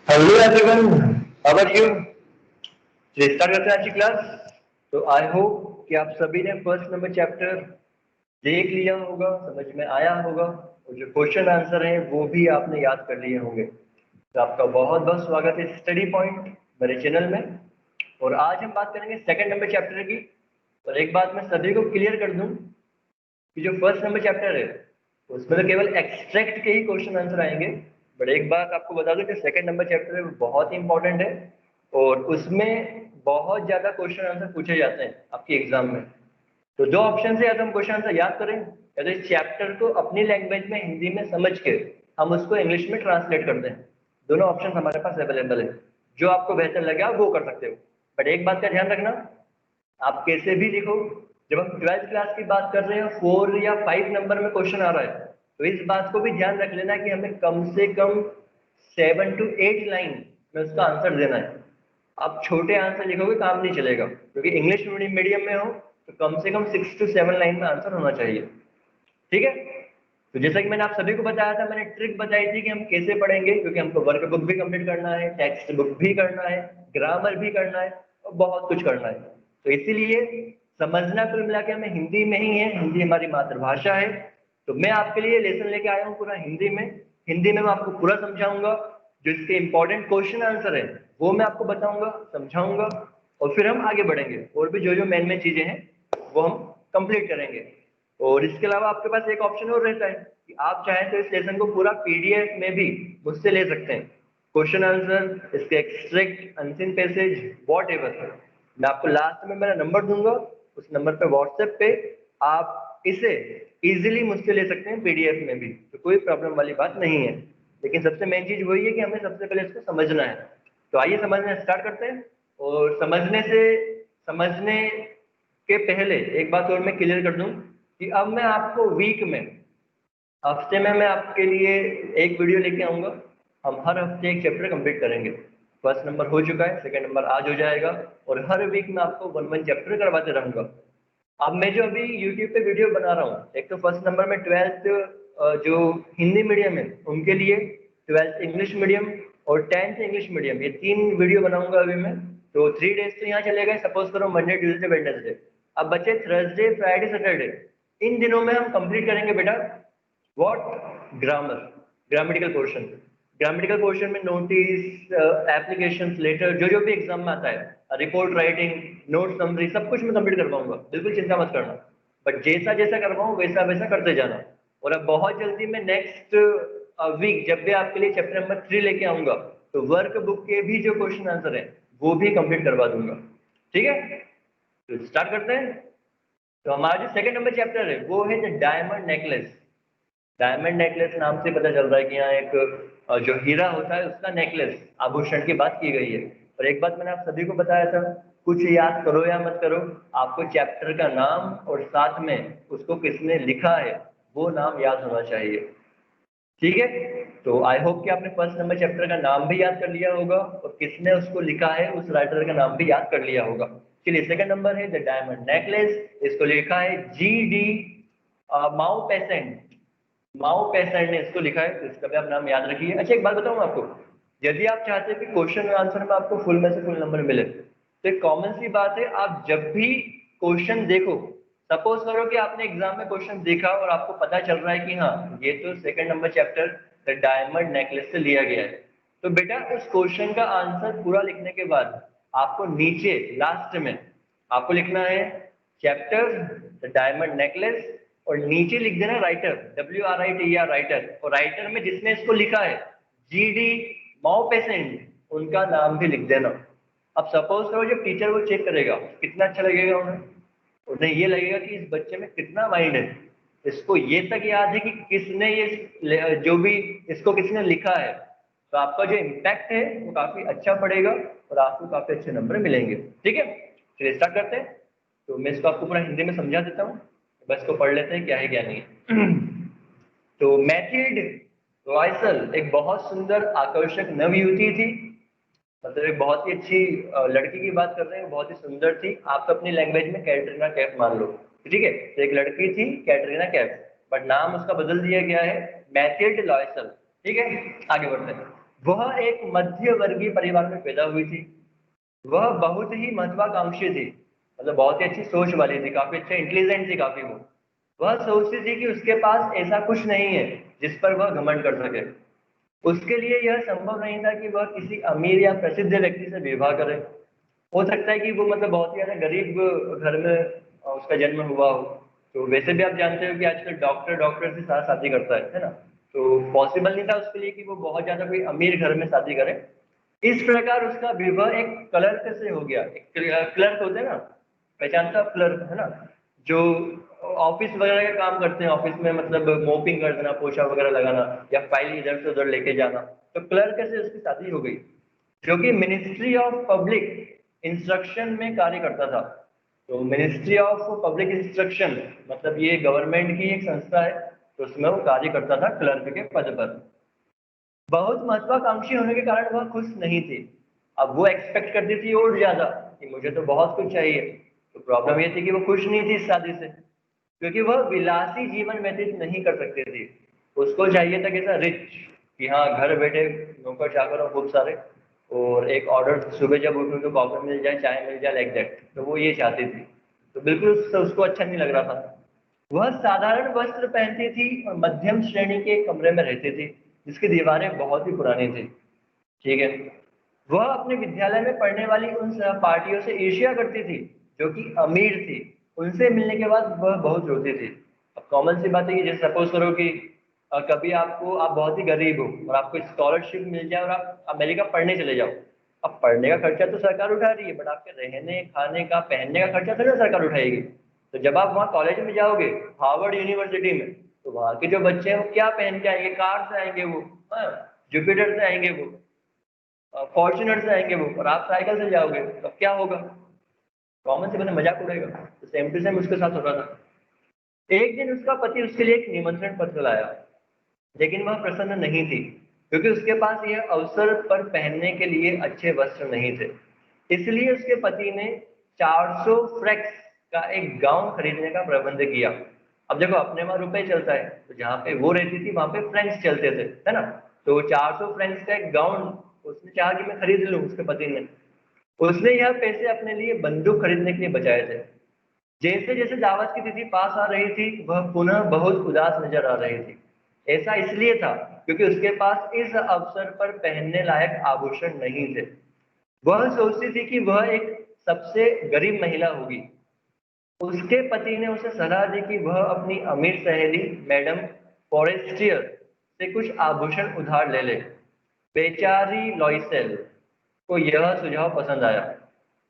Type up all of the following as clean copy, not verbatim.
Hello everyone, how are you? Start करते हैं आज की क्लास। तो आई होप कि आप सभी ने फर्स्ट नंबर चैप्टर देख लिया होगा, समझ में आया होगा, और जो क्वेश्चन आंसर हैं वो भी आपने याद कर लिए होंगे। तो आपका बहुत बहुत स्वागत है स्टडी पॉइंट मेरे चैनल में। और आज हम बात करेंगे सेकंड नंबर चैप्टर की। और एक बात मैं सभी को क्लियर कर दूं कि जो फर्स्ट नंबर चैप्टर है उसमें तो केवल एक्सट्रैक्ट के ही क्वेश्चन आंसर आएंगे। बट एक बात आपको बता दूं कि सेकंड नंबर चैप्टर है वो बहुत ही इंपॉर्टेंट है, और उसमें बहुत ज्यादा क्वेश्चन आंसर पूछे जाते हैं आपके एग्जाम में। तो दो ऑप्शन है, या तो हम क्वेश्चन आंसर याद करें, या तो इस चैप्टर को अपनी लैंग्वेज में हिंदी में समझ के हम उसको इंग्लिश में ट्रांसलेट करते हैं। दोनों ऑप्शन हमारे पास अवेलेबल है, जो आपको बेहतर लगे आप वो कर सकते हो। बट एक बात का ध्यान रखना, आप कैसे भी लिखो, जब हम ट्वेल्थ क्लास की बात कर रहे हैं 4 या 5 नंबर में क्वेश्चन आ रहा है, तो इस बात को भी ध्यान रख लेना कि हमें कम से कम 7 to 8 लाइन में उसका आंसर देना है। आप छोटे आंसर लिखोगे काम नहीं चलेगा, क्योंकि इंग्लिश मीडियम में हो तो कम से कम 6 to 7 लाइन में आंसर होना चाहिए। ठीक है? तो जैसा कि मैंने आप सभी को बताया था, मैंने ट्रिक बताई थी कि हम कैसे पढ़ेंगे, क्योंकि हमको वर्क बुक भी कंप्लीट करना है, टेक्स्ट बुक भी करना है, ग्रामर भी करना है, और बहुत कुछ करना है। तो इसीलिए समझना कुल मिला के हमें हिंदी में ही है, हिंदी हमारी मातृभाषा है। तो मैं आपके लिए लेसन लेके आया हूँ पूरा हिंदी में। हिंदी में मैं आपको पूरा समझाऊंगा, जो इसके इंपॉर्टेंट क्वेश्चन आंसर है वो मैं आपको बताऊंगा, समझाऊंगा, और फिर हम आगे बढ़ेंगे और भी जो जो मेन मेन चीजें हैं वो हम कंप्लीट करेंगे। और इसके अलावा आपके पास एक ऑप्शन और रहता है कि आप चाहें तो इस लेसन को पूरा पीडीएफ में भी मुझसे ले सकते हैं। क्वेश्चन आंसर, इसके extract, unseen passage, what ever. मैं आपको लास्ट में मेरा नंबर दूंगा, उस नंबर पे व्हाट्सएप पे आप इसे इजीली मुझसे ले सकते हैं पीडीएफ में भी, तो कोई प्रॉब्लम वाली बात नहीं है। लेकिन सबसे मेन चीज वही है कि हमें सबसे पहले इसको समझना है। तो आइए समझना स्टार्ट करते हैं। और समझने के पहले एक बात और मैं क्लियर कर दूं कि अब मैं आपको वीक में, हफ्ते में मैं आपके लिए एक वीडियो लेके आऊंगा। हम हर हफ्ते एक चैप्टर कंप्लीट करेंगे। फर्स्ट नंबर हो चुका है, सेकंड नंबर आज हो जाएगा, और हर वीक में आपको वन वन चैप्टर करवाते रहूंगा। अब मैं जो अभी यूट्यूब पे वीडियो बना रहा हूँ, एक तो फर्स्ट नंबर में ट्वेल्थ जो हिंदी मीडियम है उनके लिए, ट्वेल्थ इंग्लिश मीडियम और 10th इंग्लिश मीडियम, ये 3 वीडियो बनाऊंगा अभी मैं। तो 3 डेज तो यहाँ चलेगा, सपोज करो मंडे ट्यूजडे वेडनेसडे। अब बचे थर्सडे फ्राइडे सैटरडे, इन दिनों में हम कंप्लीट करेंगे बेटा what, grammar, grammatical portion. Grammatical portion में नोटिस, एप्लीकेशन, लेटर, जो जो भी एग्जाम में आता है, रिपोर्ट राइटिंग, नोट समरी, सब कुछ मैं कंप्लीट करवाऊंगा, बिल्कुल चिंता मत करना। बट जैसा जैसा करवाऊँ वैसा वैसा करते जाना। और अब बहुत जल्दी मैं नेक्स्ट वीक जब भी आपके लिए चैप्टर नंबर 3 लेके आऊंगा, तो वर्क बुक के भी जो क्वेश्चन आंसर है वो भी कंप्लीट करवा दूंगा। ठीक है? तो स्टार्ट करते हैं। तो हमारा जो सेकंड नंबर चैप्टर है वो है the diamond necklace. Diamond necklace नाम से पता चल रहा है कि यहाँ एक जो हीरा होता है उसका नेकलेस, आभूषण की बात की गई है। और एक बात मैंने आप सभी को बताया था, कुछ याद करो या मत करो, आपको चैप्टर का नाम और साथ में उसको किसने लिखा है वो नाम याद होना चाहिए। ठीक है? तो आई होप कि आपने फर्स्ट नंबर चैप्टर का नाम भी याद कर लिया होगा, और किसने उसको लिखा है उस राइटर का नाम भी याद कर लिया होगा। चलिए, सेकंड नंबर है द डायमंड नेकलेस। इसको लिखा है GD माओ पेसेंट। माओ पेसेंट ने इसको लिखा है, तो इसका भी आप नाम याद रखिए। अच्छा, एक बात बताऊं आपको, यदि आप चाहते हैं कि क्वेश्चन आंसर में आपको फुल में से फुल नंबर मिले, तो एक कॉमन सी बात है, आप जब भी क्वेश्चन देखो, सपोज करो कि आपने एग्जाम में क्वेश्चन देखा और आपको पता चल रहा है कि हाँ ये तो second number chapter the diamond necklace से लिया गया है, तो बेटा उस क्वेश्चन का आंसर पूरा लिखने के बाद आपको नीचे लास्ट में आपको लिखना है चैप्टर द डायमंड नेकलेस, और नीचे लिख देना राइटर, WRITER राइटर, और राइटर में जिसने इसको लिखा है GD माओ पेसेंट, उनका नाम भी लिख देना। अब सपोज करो जब टीचर वो चेक करेगा, कितना अच्छा लगेगा उन्हें, उन्हें ये लगेगा कि इस बच्चे में कितना माइंड है, इसको ये तक याद है कि किसने ये जो भी इसको किसने लिखा है। तो आपका जो इम्पैक्ट है वो काफी अच्छा पड़ेगा, और आपको काफी अच्छे नंबर मिलेंगे। ठीक है? चलिए स्टार्ट करते हैं। तो मैं इसको आपको पूरा हिंदी में समझा देता हूँ, बस को पढ़ लेते हैं क्या है क्या नहीं है। तो मैथिल्ड रॉयसल एक बहुत सुंदर आकर्षक नवयुवती थी, मतलब एक बहुत ही अच्छी लड़की की बात कर रहे हैं, बहुत ही सुंदर थी। आप तो अपनी लैंग्वेज में कैटरीना कैफ मान लो। ठीक है? तो एक लड़की थी कैटरीना कैफ, बट नाम उसका बदल दिया गया है मैथिल्ड लॉयसल। ठीक है? आगे बढ़ते हैं। वह एक मध्य वर्गीय परिवार में पैदा हुई थी। वह बहुत ही महत्वाकांक्षी थी, मतलब बहुत ही अच्छी सोच वाली थी, काफी अच्छा इंटेलिजेंट थी काफी वो। वह सोचती थी कि उसके पास ऐसा कुछ नहीं है जिस पर वह घमंड कर सके। उसके लिए यह संभव नहीं था कि वह किसी अमीर या प्रसिद्ध व्यक्ति से विवाह करे। हो सकता है कि वो मतलब बहुत ही ज्यादा गरीब घर में उसका जन्म हुआ हो। तो वैसे भी आप जानते हो कि आजकल डॉक्टर डॉक्टर से साथ शादी करता है ना। तो पॉसिबल नहीं था उसके लिए कि वो बहुत ज्यादा कोई अमीर घर में शादी करे। इस प्रकार उसका विवाह एक क्लर्क से हो गया। एक क्लर्क होते हैं ना, पहचानता आप क्लर्क है ना, जो ऑफिस वगैरह का काम करते हैं, ऑफिस में मतलब मोपिंग कर देना, पोछा वगैरह लगाना या फाइल इधर से उधर लेके जाना। तो क्लर्क से उसकी शादी हो गई, जो कि मिनिस्ट्री ऑफ पब्लिक इंस्ट्रक्शन में कार्य करता था। तो मिनिस्ट्री ऑफ पब्लिक इंस्ट्रक्शन मतलब ये गवर्नमेंट की एक संस्था है, तो उसमें वो कार्य करता था क्लर्क के पद पर। बहुत महत्वाकांक्षी होने के कारण वह खुश नहीं थी। अब वो एक्सपेक्ट करती थी और ज्यादा कि मुझे तो बहुत कुछ चाहिए। तो प्रॉब्लम ये थी कि वो खुश नहीं थी इस शादी से, क्योंकि वह विलासी जीवन व्यतीत नहीं कर सकती थी। उसको चाहिए था कैसा रिच, कि हाँ घर बैठे नौकर चाकर हो खूब सारे, और एक ऑर्डर सुबह जब उठूं तो कॉफी मिल जाए, चाय मिल जाए, लाइक दैट। तो वो ये चाहती थी। तो बिल्कुल उसको अच्छा नहीं लग रहा था। वह साधारण वस्त्र पहनती थी और मध्यम श्रेणी के कमरे में रहती थी, जिसकी दीवारें बहुत ही पुरानी थी। ठीक है। वह अपने विद्यालय में पढ़ने वाली उन सहपाठियों से ईर्ष्या करती थी जो कि अमीर थी। उनसे मिलने के बाद वह बहुत रोती थी। अब कॉमन सी बात है कि जैसे सपोज करो कि कभी आप बहुत ही गरीब हो और आपको स्कॉलरशिप मिल जाए और आप अमेरिका पढ़ने चले जाओ। अब पढ़ने का खर्चा तो सरकार उठा रही है, बट आपके रहने खाने का पहनने का खर्चा तो ना सरकार उठाएगी। तो जब आप वहाँ कॉलेज में जाओगे, हार्वर्ड यूनिवर्सिटी में, तो वहाँ के जो बच्चे हैं वो क्या पहन के आएंगे? कार से आएंगे वो, हाँ, जुपिटर से आएंगे वो, फॉर्च्यूनर से आएंगे वो, और आप साइकिल से जाओगे तो क्या होगा? कॉमन से मैंने मजाक उड़ेगा। तो सेम टू सेम उसके साथ हो रहा था। एक दिन उसका पति उसके लिए एक निमंत्रण पत्र लाया, लेकिन वह प्रसन्न नहीं थी, क्योंकि उसके पास यह अवसर पर पहनने के लिए अच्छे वस्त्र नहीं थे। इसलिए उसके पति ने 400 फ्रैक्स का एक गाउन खरीदने का प्रबंध किया। अब देखो अपने वहां रुपए चलता है, तो जहाँ पे वो रहती थी वहां पे फ्रैंक्स चलते थे, है ना। तो 400 फ्रैंक्स का एक गाउन उसने चाहा कि मैं खरीद लूं, उसके पति ने। उसने यह पैसे अपने लिए बंदूक खरीदने के लिए बचाए थे। जैसे जैसे दावत की तिथि पास आ रही थी, वह पुनः बहुत उदास नजर आ रही थी। ऐसा इसलिए था क्योंकि उसके पास इस अवसर पर पहनने लायक आभूषण नहीं थे। वह सोचती थी कि वह एक सबसे गरीब महिला होगी। उसके पति ने उसे सलाह दी कि वह अपनी अमीर सहेली मैडम फॉरेस्टियर से कुछ आभूषण उधार ले ले। बेचारी लॉइसेल को यह सुझाव पसंद आया।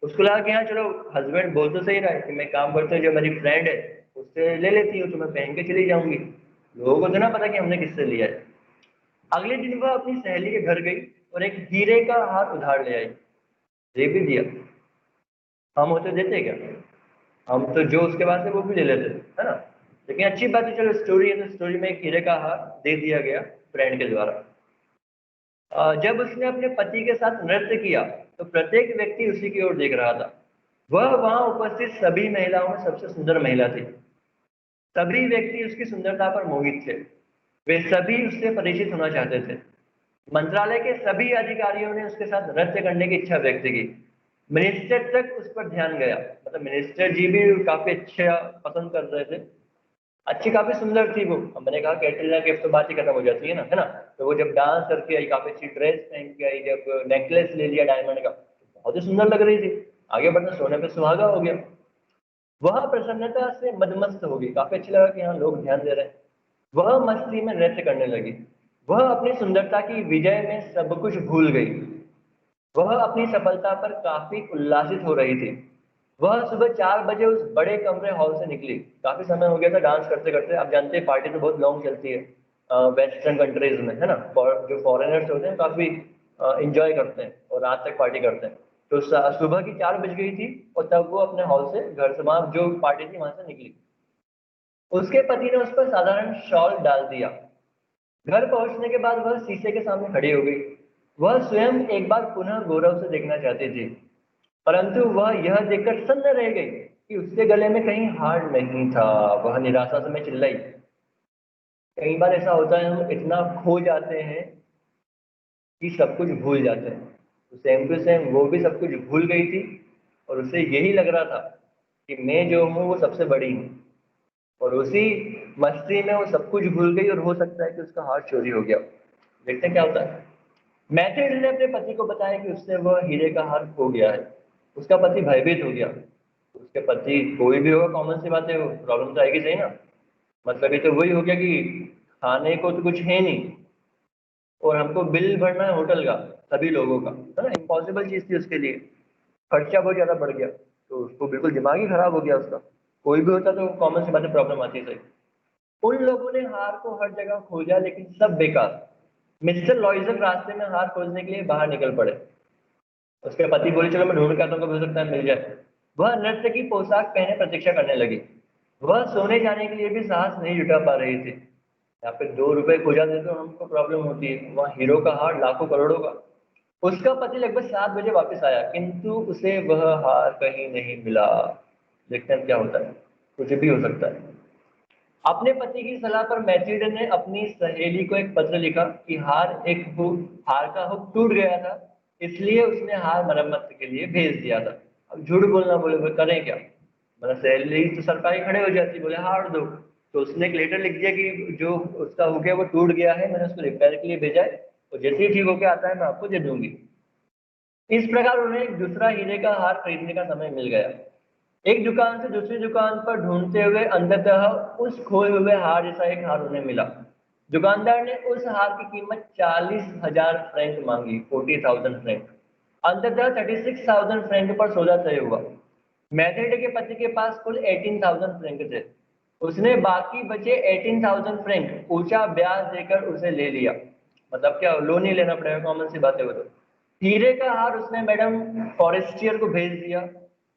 उसको लगा कि हाँ चलो, हस्बैंड बोल तो सही रहा है कि मैं काम करता हूँ, जो मेरी फ्रेंड है उससे ले लेती हूँ, तो मैं पहन के चली जाऊंगी। लोगों को तो ना पता कि हमने किससे लिया है। अगले दिन वह अपनी सहेली के घर गई और एक हीरे का हार उधार ले आई। दे भी दिया। हम होते देते क्या? हम तो जो उसके पास है वो भी ले लेते, है ना। लेकिन अच्छी बात है, चलो स्टोरी है तो स्टोरी में एक हीरे का हार दे दिया गया फ्रेंड के द्वारा। जब उसने अपने पति के साथ नृत्य किया तो प्रत्येक व्यक्ति उसी की ओर देख रहा था। वह वहां उपस्थित सभी महिलाओं में सबसे सुंदर महिला थी। सभी व्यक्ति उसकी सुंदरता पर मोहित थे। वे सभी उससे परिचित होना चाहते थे। मंत्रालय के सभी अधिकारियों ने उसके साथ नृत्य करने की इच्छा व्यक्त की। मिनिस्टर तक उस पर ध्यान गया, मतलब मिनिस्टर जी भी काफी अच्छा पसंद कर रहे थे। अच्छी काफी सुंदर थी वो। अब मैंने कहा कैटरीना कैफ तो बात ही खत्म हो जाती है ना। तो वो जब डांस करके आई, काफी अच्छी ड्रेस पहन के आई, जब नेकलेस ले लिया डायमंड का, तो बहुत ही सुंदर लग रही थी। आगे बढ़ना सोने पे सुहागा हो गया। वह प्रसन्नता से मदमस्त हो गई, काफी अच्छा लगा कि हाँ लोग ध्यान दे रहे हैं। वह मस्ती में नृत्य करने लगी। वह अपनी सुंदरता की विजय में सब कुछ भूल गई। वह अपनी सफलता पर काफी उल्लासित हो रही थी। वह सुबह 4 बजे उस बड़े कमरे हॉल से निकली। काफी समय हो गया था डांस करते करते। आप जानते हैं पार्टी तो बहुत लॉन्ग चलती है वेस्टर्न कंट्रीज में, है ना। जो फॉरेनर्स होते हैं काफी इंजॉय करते हैं और रात तक पार्टी करते हैं। तो सुबह की 4 बज गई थी और तब वो अपने हॉल से, घर से, वहां जो पार्टी थी वहां से निकली। उसके पति ने उस पर साधारण शॉल डाल दिया। घर पहुंचने के बाद वह शीशे के सामने खड़ी हो गई। वह स्वयं एक बार पुनः गौरव से देखना चाहती थी, परंतु वह यह देखकर सन्न रह गई कि उसके गले में कहीं हार नहीं था। वह निराशा से मैं चिल्लाई। कई बार ऐसा होता है, हम इतना खो जाते हैं कि सब कुछ भूल जाते हैं। तो सेम टू सेम वो भी सब कुछ भूल गई थी और उसे यही लग रहा था कि मैं जो हूँ वो सबसे बड़ी हूँ, और उसी मस्ती में वो सब कुछ भूल गई और हो सकता है कि उसका हार चोरी हो गया। देखते हैं क्या होता है। मैथिल्ड ने अपने पति को बताया कि उससे वह हीरे का हार खो गया है। उसका पति भयभीत हो गया। उसके पति कोई भी होगा, कॉमन सी बात है, वो प्रॉब्लम तो आएगी सही ना। मतलब ये तो वही हो गया कि खाने को तो कुछ है नहीं और हमको बिल भरना है होटल का, सभी लोगों का, है ना, इम्पॉसिबल चीज़ थी उसके लिए। खर्चा बहुत ज़्यादा बढ़ गया, तो उसको बिल्कुल दिमाग ही खराब हो गया उसका। कोई भी होता तो कॉमन सी बात है, प्रॉब्लम आती है सही। उन लोगों ने हार को हर जगह खोजा लेकिन सब बेकार। मिस्टर लॉयजन रास्ते में हार खोजने के लिए बाहर निकल पड़े। उसके पति बोले चलो मैं ढूंढ के आता हूँ, कभी हो सकता है मिल जाए। वह नृत्य की पोशाक पहने प्रतीक्षा करने लगी। वह सोने जाने के लिए भी साहस नहीं जुटा पा रही थी। यहाँ पे 2 रुपए खो जाते तो हमको प्रॉब्लम होती है, वहाँ हीरो का हार लाखों करोड़ों का। उसका पति लगभग 7 बजे वापस आया किंतु उसे वह हार कहीं नहीं मिला। देखते हैं क्या होता है, कुछ भी हो सकता है। अपने पति की सलाह पर मैथिल्डा ने अपनी सहेली को एक पत्र लिखा कि हार का हुक टूट गया था, इसलिए उसने हार मरम्मत के लिए भेज दिया था। अब झूठ बोलना, बोले वो करें क्या, मतलब सहेली तो सरकारी खड़े हो जाती, बोले हार दो। तो उसने एक लेटर लिख दिया कि जो उसका हुक है वो टूट गया है, मैंने उसको रिपेयर के लिए भेजा है, और जैसे ही ठीक होके आता है मैं आपको दे दूंगी। इस प्रकार उन्हें एक दूसरा हीरे का हार खरीदने का समय मिल गया। एक दुकान से दूसरी दुकान पर ढूंढते हुए अंततः उस खोए हुए हार जैसा एक हार उन्हें मिला। दुकानदार ने उस हार की कीमत 40,000 फ्रैंक मांगी, 40,000 फ्रैंक। अंततः 36,000 फ्रैंक पर सौदा तय हुआ। मैथेड के पति के पास कुल 18,000 फ्रैंक थे। उसने बाकी बचे 18,000 फ्रैंक ऊंचा ब्याज देकर उसे ले लिया। मतलब क्या, लोन ही लेना पड़ेगा, कॉमन सी बात है वो तो। हीरे का हार उसने मैडम फॉरेस्टियर को भेज दिया।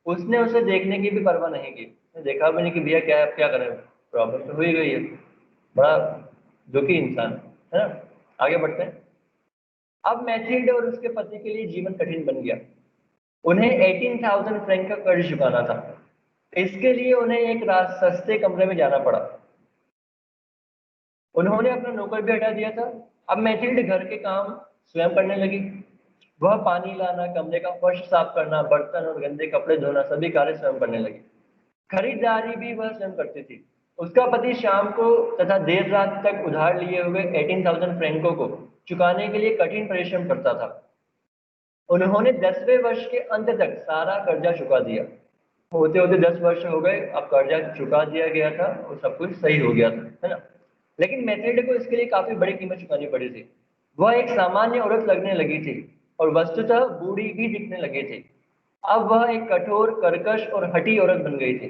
उसने उसे देखने की भी परवाह नहीं की, उसने देखा भी नहीं कि भैया क्या क्या करें, प्रॉब्लम तो हो ही गई है। बड़ा दुखी इंसान है ना। आगे बढ़ते हैं। अब मैथिल्ड और उसके पति के लिए जीवन कठिन बन गया। उन्हें 18,000 फ्रैंक का कर्ज चुकाना था। इसके लिए उन्हें एक रात सस्ते कमरे में जाना पड़ा। उन्होंने अपना नौकर भी हटा दिया था। अब मैथिल्ड घर के काम स्वयं करने लगी। वह पानी लाना, कमरे का फर्श साफ करना, बर्तन और गंदे कपड़े धोना सभी कार्य स्वयं करने लगी। खरीदारी भी वह स्वयं करती थी। उसका पति शाम को तथा देर रात तक उधार लिए हुए 18,000 फ्रैंकों को चुकाने के लिए कठिन परिश्रम करता था। उन्होंने 10वें वर्ष के अंत तक सारा कर्जा चुका दिया। होते होते 10 वर्ष हो गए, अब कर्जा चुका दिया गया था और सब कुछ सही हो गया था, है ना। लेकिन मैथिल्ड को इसके लिए काफी बड़ी कीमत चुकानी पड़ी थी। वह एक सामान्य औरत लगने लगी थी और वस्तुतः बूढ़ी भी दिखने लगी थी। अब वह एक कठोर, कर्कश और हठी औरत बन गई थी।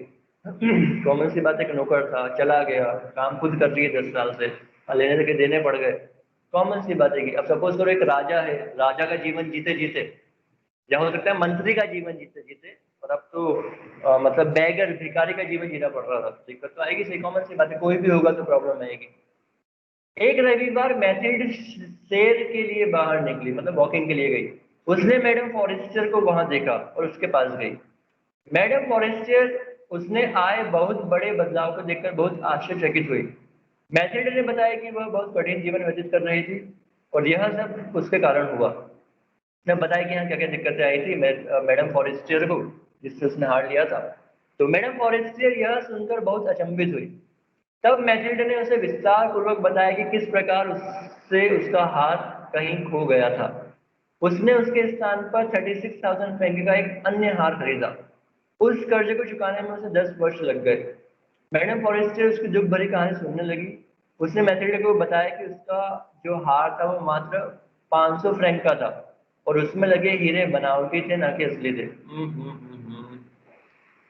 कॉमन सी बात है कि नौकर था, चला गया, काम खुद कर रही है 10 साल से, लेने के देने पड़ गए। कॉमन सी बात है कि अब सपोज करो एक राजा है, राजा का जीवन जीते जीते, या हो सकता है मंत्री का जीवन जीते जीते, और अब तो मतलब बैगर भिखारी का जीवन जीना पड़ रहा था, दिक्कत तो आएगी सही, कॉमन सी बात है, कोई भी होगा तो प्रॉब्लम आएगी। एक रविवार मैथिल्ड सैर के लिए बाहर निकली, मतलब वॉकिंग के लिए गई। उसने मैडम फॉरेस्टर को वहां देखा और उसके पास गई। मैडम फॉरेस्टर उसने आए बहुत बड़े बदलाव को देखकर बहुत आश्चर्यचकित हुई। मैथिल्ड ने बताया कि वह बहुत कठिन जीवन व्यतीत कर रही थी और यह सब उसके कारण हुआ। उसने बताया कि यहाँ क्या क्या दिक्कतें आई थी मैडम फॉरेस्टियर को, जिससे उसने हार लिया था। तो मैडम फॉरेस्टियर यह सुनकर बहुत अचंभित हुई। तब मैथिल्ड ने उसे विस्तार पूर्वक बताया कि किस प्रकार उससे उसका हाथ कहीं खो गया था। उसने उसके स्थान पर 36,000 फ्रैंक का एक अन्य हार खरीदा। उस कर्ज को चुकाने में उसे 10 वर्ष लग गए। मैडम फॉरेस्टर उसकी दुख भरी कहानी सुनने लगी। उसने मैथिल्डा को बताया कि उसका जो हार था वो मात्र 500 फ्रैंक का था और उसमें लगे हीरे बनावटी थे, ना कि असली थे।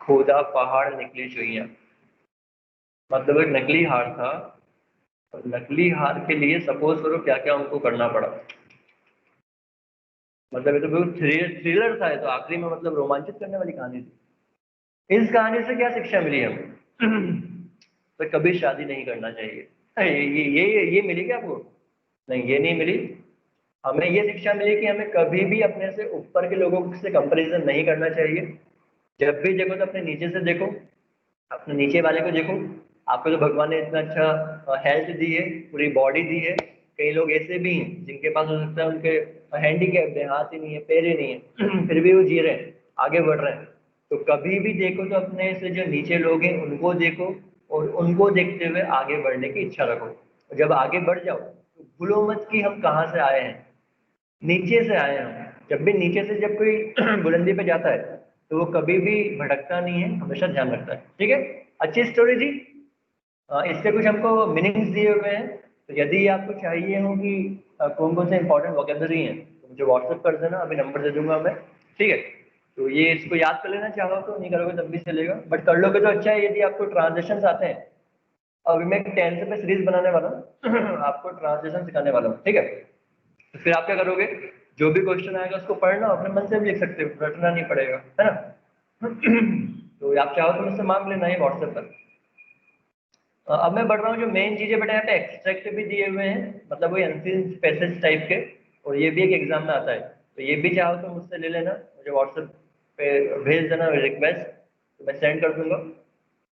खोदा पहाड़ निकली चुईया। मतलब एक नकली हार था, और नकली हार के लिए सपोज करो क्या क्या उनको करना पड़ा। मतलब ये तो बिल्कुल थ्रिलर था, ये तो आखिरी में मतलब रोमांचित करने वाली कहानी थी। इस कहानी से क्या शिक्षा मिली हमें? तो कभी शादी नहीं करना चाहिए। ये मिली क्या आपको? नहीं, ये नहीं मिली। हमें ये शिक्षा मिली कि हमें कभी भी अपने से ऊपर के लोगों से कंपैरिजन नहीं करना चाहिए। जब भी देखो तो अपने नीचे से देखो, अपने नीचे वाले को देखो। आपको तो भगवान ने इतना अच्छा हेल्थ दी है, पूरी बॉडी दी है, कई लोग ऐसे भी हैं जिनके पास हो सकता है उनके हैंडीकैप है, हाथ ही नहीं है, पैर ही नहीं है फिर भी वो जी रहे हैं, आगे बढ़ रहे हैं। तो कभी भी देखो तो अपने से जो नीचे लोग हैं उनको देखो और उनको देखते हुए आगे बढ़ने की इच्छा रखो। और जब आगे बढ़ जाओ तो भूलो मत कि हम कहाँ से आए हैं, नीचे से आए हैं। जब भी नीचे से जब कोई बुलंदी पे जाता है तो वो कभी भी भटकता नहीं है, हमेशा ध्यान रखता है। ठीक है, अच्छी स्टोरी थी। इसके कुछ हमको मीनिंग्स दिए हुए हैं, तो यदि आपको चाहिए हो कि कौन कौन से इंपॉर्टेंट वोकेबलरी हैं तो मुझे व्हाट्सएप कर देना, अभी नंबर दे दूंगा मैं। ठीक है, तो ये इसको याद कर लेना, चाहो तो, नहीं करोगे तब भी चलेगा, बट कर लोगे तो अच्छा है। यदि आपको ट्रांजेक्शन आते हैं, अभी मैं 10th पे सीरीज बनाने वाला हूँ आपको ट्रांसलेशन सिखाने वाला हूँ। ठीक है, तो फिर आप क्या करोगे, जो भी क्वेश्चन आएगा उसको पढ़ना, अपने मन से भी लिख सकते हो, रटना नहीं पड़ेगा, है ना। तो आप चाहो तो मुझसे मांग लेना है व्हाट्सएप पर। अब मैं बढ़ रहा हूँ, जो मेन चीजें बेटा यहाँ पे एक्सट्रैक्ट भी दिए हुए हैं, मतलब वही अनसीन पैसेज टाइप के, और ये भी एक एग्जाम में आता है, तो ये भी चाहो तो मुझसे ले लेना, मुझे व्हाट्सएप पे भेज देना रिक्वेस्ट, तो मैं सेंड कर दूंगा।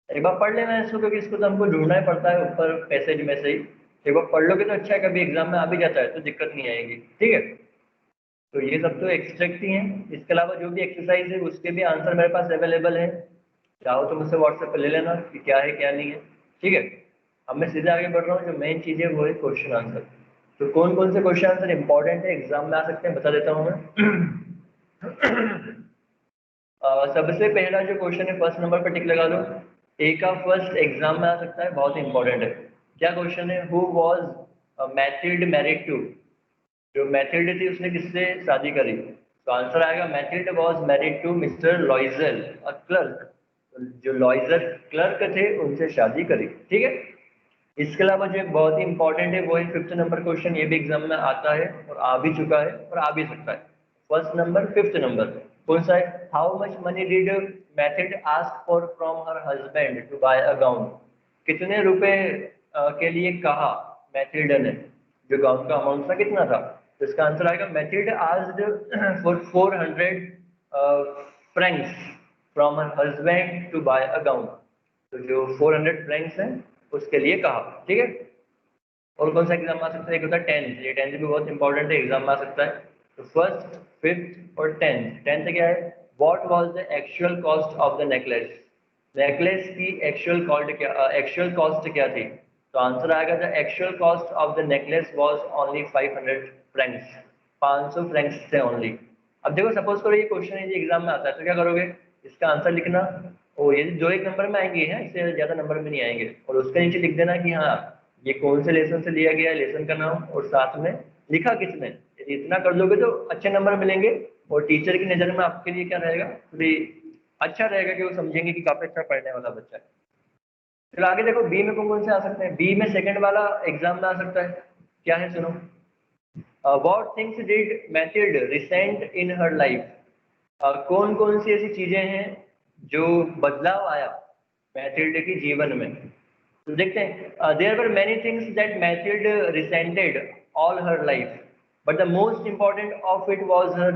एक बार पढ़ लेना इसको, क्योंकि इसको तो हमको ढूंढना ही पड़ता है ऊपर पैसेज में से ही। एक बार पढ़ लोगे तो अच्छा है, कभी एग्जाम में आ भी जाता है तो दिक्कत नहीं आएगी। ठीक है, तो ये सब तो एक्सट्रैक्ट ही हैं, इसके अलावा जो भी एक्सरसाइज है उसके भी आंसर मेरे पास अवेलेबल है, चाहो तो मुझसे व्हाट्सएप पर ले लेना कि क्या है क्या नहीं है। ठीक है, अब मैं सीधे आगे बढ़ रहा हूँ, जो मेन चीज़ है वो है क्वेश्चन आंसर। तो कौन कौन से क्वेश्चन आंसर इंपॉर्टेंट है, एग्जाम में आ सकते हैं, बता देता हूँ मैं। सबसे पहला जो क्वेश्चन है, फर्स्ट नंबर पर टिक लगा दो, ए का फर्स्ट एग्जाम में आ सकता है, बहुत इंपॉर्टेंट है। क्या क्वेश्चन है, who was Mathilde married to, जो मैथिल्ड थी उसने किससे शादी करी, तो आंसर आएगा Mathilde was married to mister Loisel a clerk, जो लॉइजल क्लर्क थे उनसे शादी करी। ठीक है, इसके अलावा जो एक बहुत ही इंपॉर्टेंट है वो है फिफ्थ नंबर क्वेश्चन, ये भी एग्जाम में आता है और आ भी चुका है और आ भी सकता है। फर्स्ट नंबर फिफ्थ नंबर कौन सा है, how much money did Mathilde ask for from her husband to buy a gown, कितने रुपए के लिए कहा मैथिल्ड ने, जो गाउन का अमाउंट था कितना था, तो इसका आंसर आएगा Mathilde asked for 400 francs from her husband to buy a gown, तो जो 400 फ्रैंक्स हैं उसके लिए कहा। ठीक है, और कौन सा एग्जाम आ सकता है, एक होता है टेंथ, ये टेंथ भी बहुत इंपॉर्टेंट है, एग्जाम में आ सकता है। तो फर्स्ट फिफ्थ और टेंथ, टेंथ क्या है, what was the actual cost of the necklace, necklace की एक्चुअल कॉस्ट क्या, एक्चुअल कॉस्ट क्या थी, तो आंसर आएगा the actual cost of the necklace was only 500 Franks, 500 Franks थे ओनली। अब देखो, सपोज करो ये क्वेश्चन है, ये एग्जाम में आता है, तो क्या करोगे, इसका आंसर लिखना, और ये जो एक नंबर में आएंगे हैं, इससे ज्यादा नंबर में नहीं आएंगे, और उसके नीचे लिख देना कि हाँ ये कौन से लेसन से लिया गया है, लेसन का नाम और साथ में लिखा किसने। यदि इतना कर दोगे तो अच्छे नंबर मिलेंगे, और टीचर की नज़र में आपके लिए क्या रहेगा, थोड़ी अच्छा रहेगा कि वो समझेंगे कि काफी अच्छा पढ़ने वाला बच्चा है। फिर आगे देखो, बी में कौन कौन से आ सकते हैं, बी में सेकंड वाला एग्जाम में आ सकता है, क्या है सुनो, what things did Mathilde recent in her life, कौन कौन सी ऐसी चीजें हैं जो बदलाव आया मैथिल्ड की जीवन में, तो देखते हैं। There were many things that Mathilde resented all her life, but the most important of it was her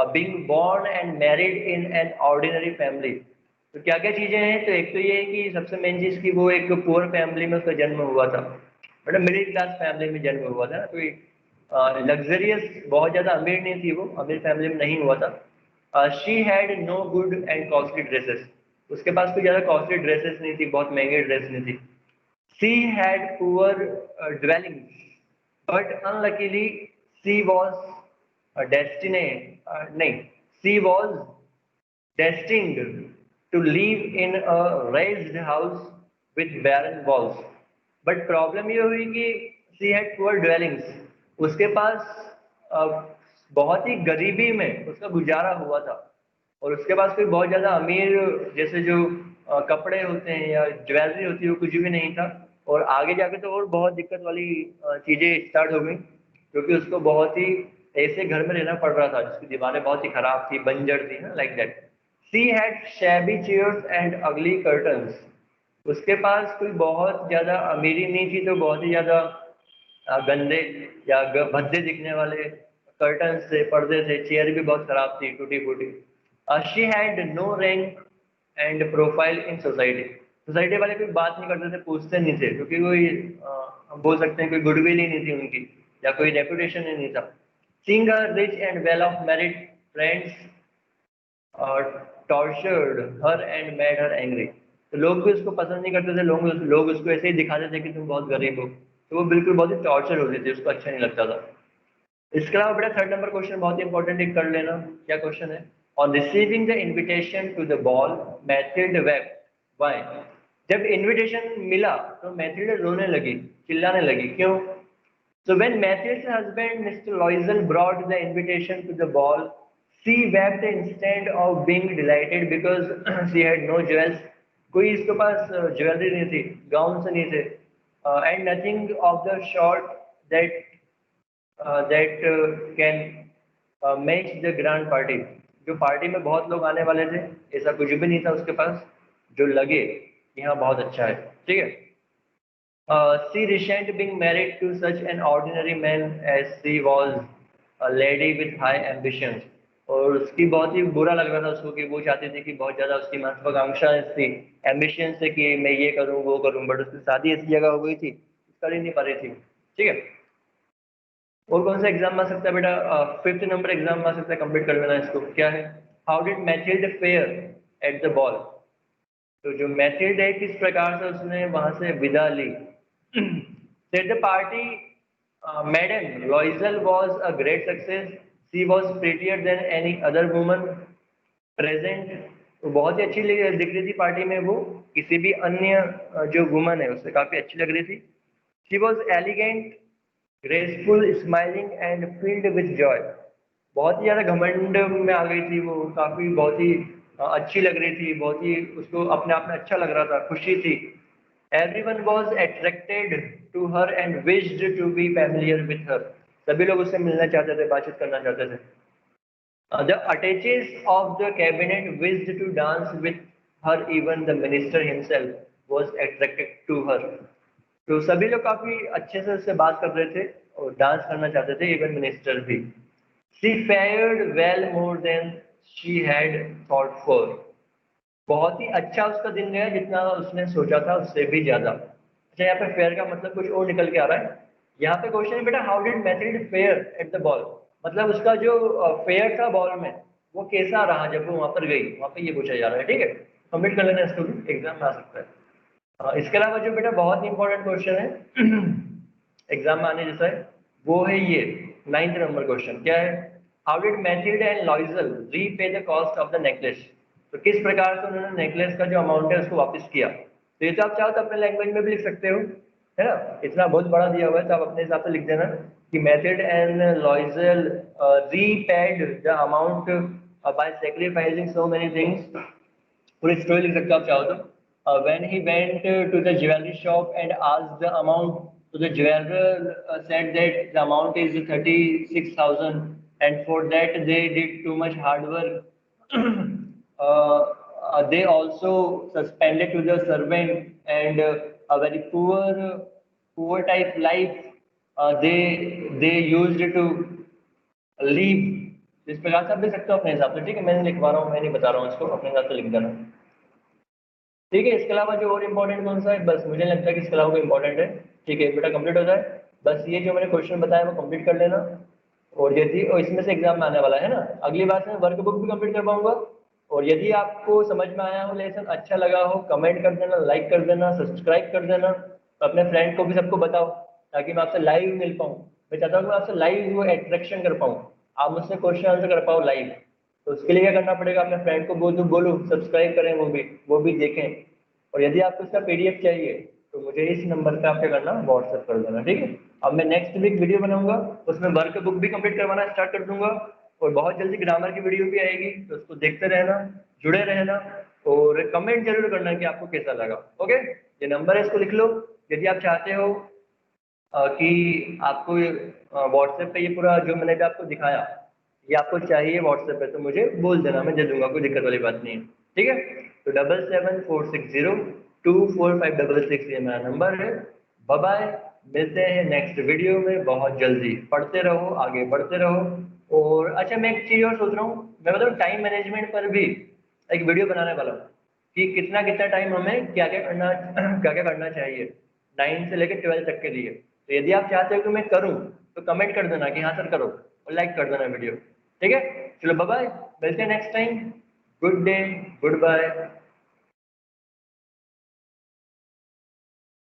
being born and married in an ordinary family, तो क्या क्या चीजें हैं, तो एक तो ये है कि सबसे मेन चीज की वो एक पुअर फैमिली में उसका जन्म हुआ था, मतलब मिडिल क्लास फैमिली में जन्म हुआ था, कोई लग्जरियस बहुत ज्यादा अमीर नहीं थी, वो अमीर फैमिली में नहीं हुआ था। She had no good and costly dresses, उसके पास कोई ज्यादा कॉस्टली ड्रेसेस नहीं थी, बहुत महंगे ड्रेस नहीं थी। She had poor dwellings, but unluckily she was destiny नहीं, she was destined to live in a raised house with barren walls. But problem ये हुई कि she had poor dwellings. उसके पास बहुत ही गरीबी में उसका गुजारा हुआ था, और उसके पास कोई बहुत ज़्यादा अमीर जैसे जो कपड़े होते हैं या ज्वेलरी होती है वो कुछ भी नहीं था। और आगे जाके तो और बहुत दिक्कत वाली चीज़ें स्टार्ट हो गई, क्योंकि उसको बहुत ही ऐसे घर में रहना पड़ रहा था जिसकी दीवारें बहुत ही खराब थी, बंजर थी ना, like that. She had shabby chairs and अगली कर्टन्स, उसके पास कोई बहुत ज्यादा अमीरी नहीं थी, तो बहुत ही ज्यादा गंदे या भद्दे दिखने वाले कर्टन्स थे, पर्दे थे, चेयर भी बहुत खराब थी, टूटी फूटी। She had no rank and profile in society, society वाले कोई बात नहीं करते थे, पूछते नहीं थे, क्योंकि कोई हम बोल सकते हैं कोई गुडविल ही नहीं थी उनकी, या कोई रेपुटेशन ही नहीं था। Seeing a rich and well of married friends tortured her and made her angry. तो लोग भी उसको पसंद नहीं करते थे, लोग उसको ऐसे ही दिखाते थे कि तुम बहुत गरीब हो, तो वो बिल्कुल बहुत ही टॉर्चर होती थी, उसको अच्छा नहीं लगता था। इसके अलावा बेटा थर्ड नंबर क्वेश्चन बहुत ही इंपॉर्टेंट एक कर लेना। क्या क्वेश्चन है? On receiving the invitation to the ball Mathilde wept why. जब इन्विटेशन मिला तो मैथिल्ड रोने लगी, चिल्लाने लगी, क्यों? So when Mathild's husband, Mr. Loisel, brought the invitation to the ball, she wept instead of being delighted because she had no jewels. कोई इसके पास ज्वेलरी नहीं थी, गाउन से नहीं थे, and nothing of the sort that can match the grand party. जो party में बहुत लोग आने वाले थे, ऐसा कुछ भी नहीं था उसके पास जो लगे कि हाँ बहुत अच्छा है, ठीक है। She resented being married to such an ordinary man as she was a lady with high ambitions. और उसकी बहुत ही बुरा लग रहा था उसको कि वो चाहती थी कि बहुत ज़्यादा उसकी महत्वाकांक्षा थी, एम्बिशन से कि मैं ये करूँ वो करूँ, बट उसकी शादी ऐसी जगह हो गई थी, कर ही नहीं पा रही थी, ठीक है। और कौन सा एग्जाम आ सकता है बेटा? फिफ्थ नंबर एग्जाम आ सकता है, कंप्लीट कर लेना इसको। क्या है? How did Mathilde fair at the ball. तो जो मैथिल्ड है किस प्रकार से उसने वहां से विदा ली। Said the party, Madam Loisel was a great success. She was prettier than any other woman present. तो बहुत ही अच्छी दिख रही थी पार्टी में वो, किसी भी अन्य जो वुमन है उससे काफी अच्छी लग रही थी। She was elegant, graceful, smiling and filled with joy. बहुत ही ज्यादा घमंड में आ गई थी वो, काफी बहुत ही अच्छी लग रही थी, बहुत ही उसको अपने आप में अच्छा लग रहा था, खुशी थी। Everyone was attracted to her and wished to be familiar with her. सभी लोग उससे मिलना चाहते थे, बातचीत करना चाहते थे। The attaches of the cabinet wished to dance with her, even the minister himself was attracted to her. तो सभी लोग काफी अच्छे से उससे बात कर रहे थे और डांस करना चाहते थे, इवन मिनिस्टर भी। She fared well more than she had thought for. बहुत ही अच्छा उसका दिन गया, जितना उसने सोचा था उससे भी ज्यादा। अच्छा, यहाँ पे फेयर का मतलब कुछ और निकल के आ रहा है। यहाँ पे क्वेश्चन है बेटा, how did Mathilde fair at the ball. मतलब उसका जो फेयर था बॉल में, वो कैसा रहा जब वो वहां पर गई, वहां पे ये पूछा जा रहा है, ठीक है। कंप्लीट कर लेना इसको भी, एग्जाम में आ सकता है। इसके अलावा जो बेटा बहुत ही इंपॉर्टेंट क्वेश्चन है एग्जाम में आने जैसा है, वो है ये नाइन्थ नंबर क्वेश्चन। क्या है? How did Mathilde and लॉइजल repay the cost of the necklace. तो किस प्रकार से उन्होंने नेकलेस का जो अमाउंट है उसको वापस किया। तो ये तो आप चाहो तो अपने लैंग्वेज में भी लिख सकते हो, है ना, इतना बहुत बड़ा दिया हुआ है तो आप अपने हिसाब से लिख देना कि Mathilde and लॉइजल repaid the amount by sacrificing so many things. पूरी स्टोरी लिख सकते हो आप चाहो तो। When he went to the jewelry shop and asked the amount, so the jeweler said that the amount is 36,000, and for that they did too much hard work. They also suspended to the servant and a very poor type life they used to leave. इस प्रकार से आप लिख सकते हो अपने हिसाब से, ठीक है। मैं नहीं लिखवा रहा हूँ, मैं नहीं बता रहा हूँ इसको, अपने हिसाब से लिख देना, ठीक है। इसके अलावा जो और इम्पोर्टेंट कौन सा है, बस मुझे लगता है कि इसके अलावा कोई इम्पोर्टेंट है, ठीक है बेटा, कंप्लीट हो जाए। बस ये जो मैंने क्वेश्चन बताया वो कंप्लीट कर लेना। और यदि और इसमें से एग्जाम में आने वाला है ना, अगली बार से मैं वर्क बुक भी कंप्लीट कर पाऊंगा। और यदि आपको समझ में आया हो, लेसन अच्छा लगा हो, कमेंट कर देना, लाइक कर देना, सब्सक्राइब कर देना, अपने फ्रेंड को भी सबको बताओ, ताकि मैं आपसे लाइव मिल पाऊँ। मैं चाहता हूँ कि मैं आपसे लाइव वो अट्रैक्शन कर पाऊँ, आप मुझसे क्वेश्चन आंसर कर पाओ लाइव। तो उसके लिए क्या करना पड़ेगा, अपने फ्रेंड को बोलो सब्सक्राइब करें, वो भी देखें। और यदि आपको इसका पीडीएफ चाहिए तो मुझे इस नंबर पे आपको करना, व्हाट्सएप कर देना, ठीक है। अब मैं नेक्स्ट वीक वीडियो बनाऊंगा, उसमें वर्क बुक भी कंप्लीट करवाना स्टार्ट कर दूंगा, और बहुत जल्दी ग्रामर की वीडियो भी आएगी, तो उसको देखते रहना, जुड़े रहना, और कमेंट जरूर करना कि आपको कैसा लगा। ओके, ये नंबर है, इसको लिख लो। यदि आप चाहते हो कि आपको व्हाट्सएप पे ये पूरा जो मैंने भी आपको दिखाया ये आपको चाहिए व्हाट्सएप पे, तो मुझे बोल देना, मैं दे दूंगा, कोई दिक्कत वाली बात नहीं है, ठीक है। तो 7746024566 ये मेरा नंबर है। बाय बाय, मिलते हैं नेक्स्ट वीडियो में बहुत जल्दी। पढ़ते रहो, आगे बढ़ते रहो। और अच्छा, मैं एक चीज़ और सोच रहा हूँ, मैं बताऊँ टाइम मैनेजमेंट पर भी एक वीडियो बनाने वाला हूँ कि कितना कितना टाइम हमें क्या क्या करना क्या क्या करना चाहिए 9 से लेकर 12 तक के लिए। तो यदि आप चाहते हो कि मैं करूँ तो कमेंट कर देना कि हाँ सर करो, और लाइक कर देना वीडियो। ठीक है, चलो बाय बाय, मिलते हैं next time. Good day, good bye.